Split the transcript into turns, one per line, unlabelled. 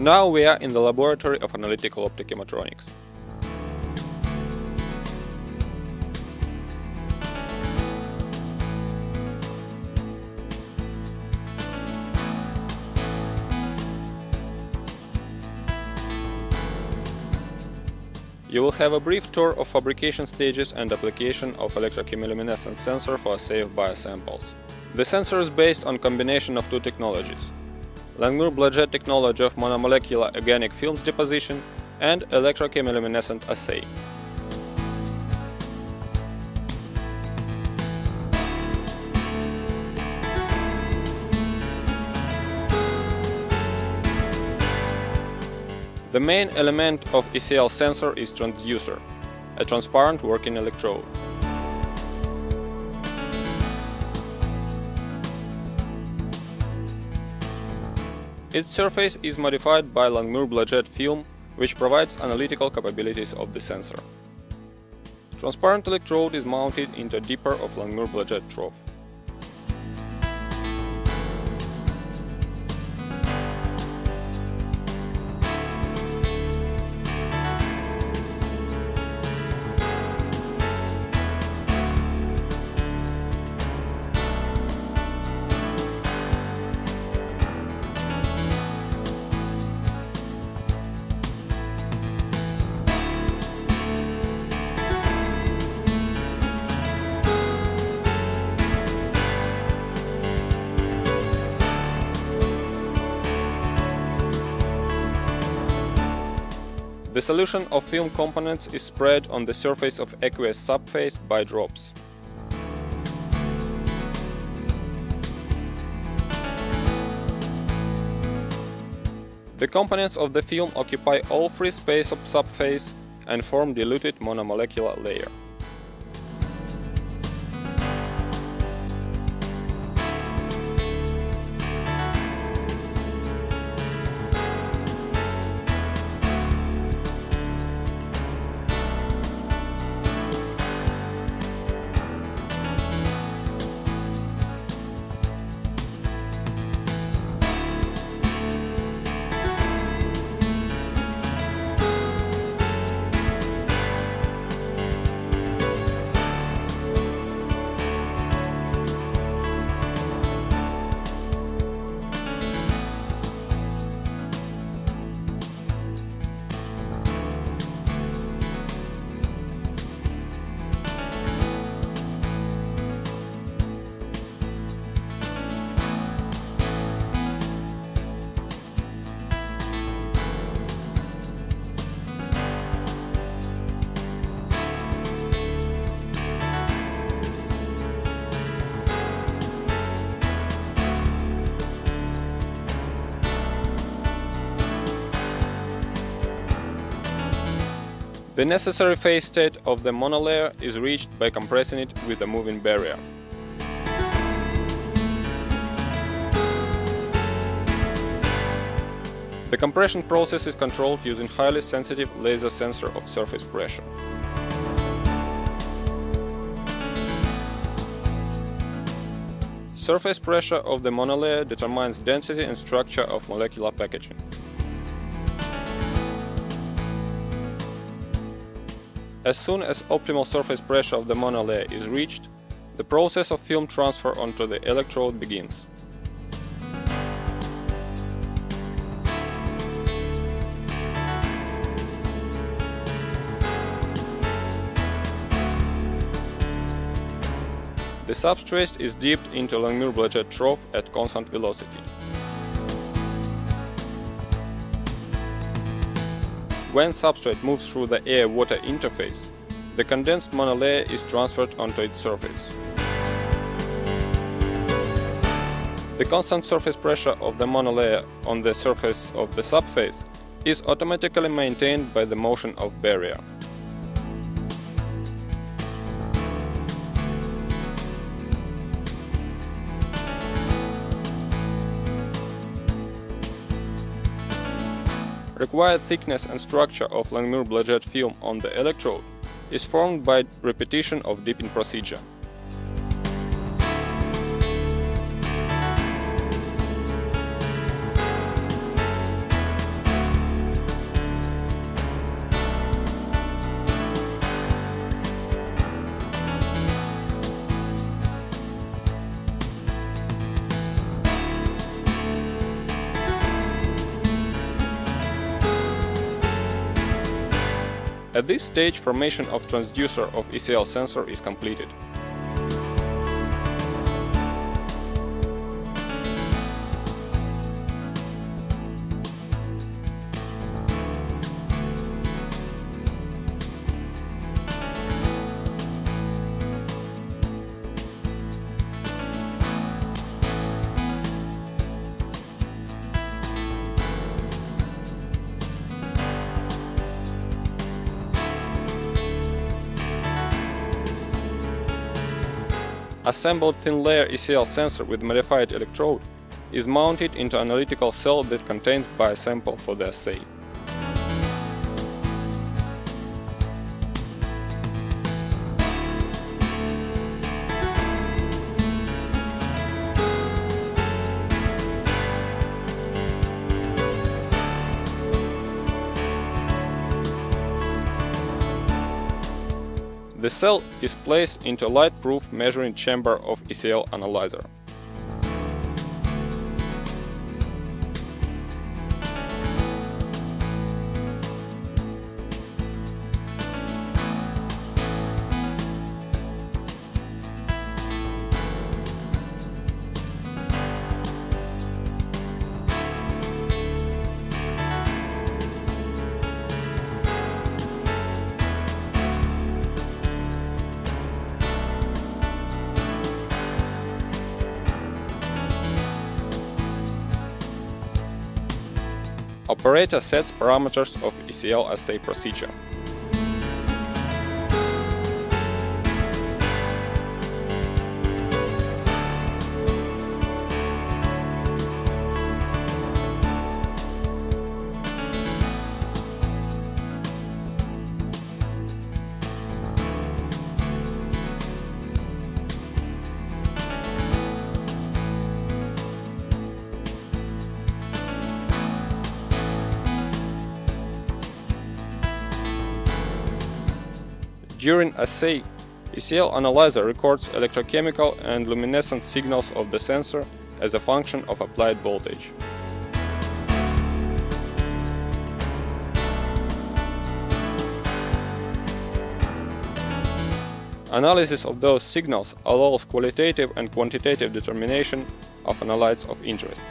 Now we are in the Laboratory of Analytical Optochemotronics. You will have a brief tour of fabrication stages and application of electrochemiluminescent sensor for safe biosamples. The sensor is based on combination of two technologies: ХНУРЕ technology of monomolecular organic films deposition and electrochemiluminescent assay. The main element of ECL sensor is transducer, a transparent working electrode. Its surface is modified by ХНУРЕ film, which provides analytical capabilities of the sensor. Transparent electrode is mounted into dipper of ХНУRЕ trough. The solution of film components is spread on the surface of aqueous subphase by drops. The components of the film occupy all free space of subphase and form diluted monomolecular layer. The necessary phase state of the monolayer is reached by compressing it with a moving barrier. The compression process is controlled using highly sensitive laser sensor of surface pressure. Surface pressure of the monolayer determines density and structure of molecular packaging. As soon as optimal surface pressure of the monolayer is reached, the process of film transfer onto the electrode begins. The substrate is dipped into ХНУРЕ trough at constant velocity. When substrate moves through the air-water interface, the condensed monolayer is transferred onto its surface. The constant surface pressure of the monolayer on the surface of the subphase is automatically maintained by the motion of barrier. Required thickness and structure of ХНУРЕ film on the electrode is formed by repetition of dipping procedure. At this stage, formation of transducer of ECL sensor is completed. Assembled thin layer ECL sensor with modified electrode is mounted into analytical cell that contains biosample for the assay. The cell is placed into a light-proof measuring chamber of ECL analyzer. Operator sets parameters of ECL assay procedure. During assay, ECL analyzer records electrochemical and luminescent signals of the sensor as a function of applied voltage. Analysis of those signals allows qualitative and quantitative determination of analytes of interest.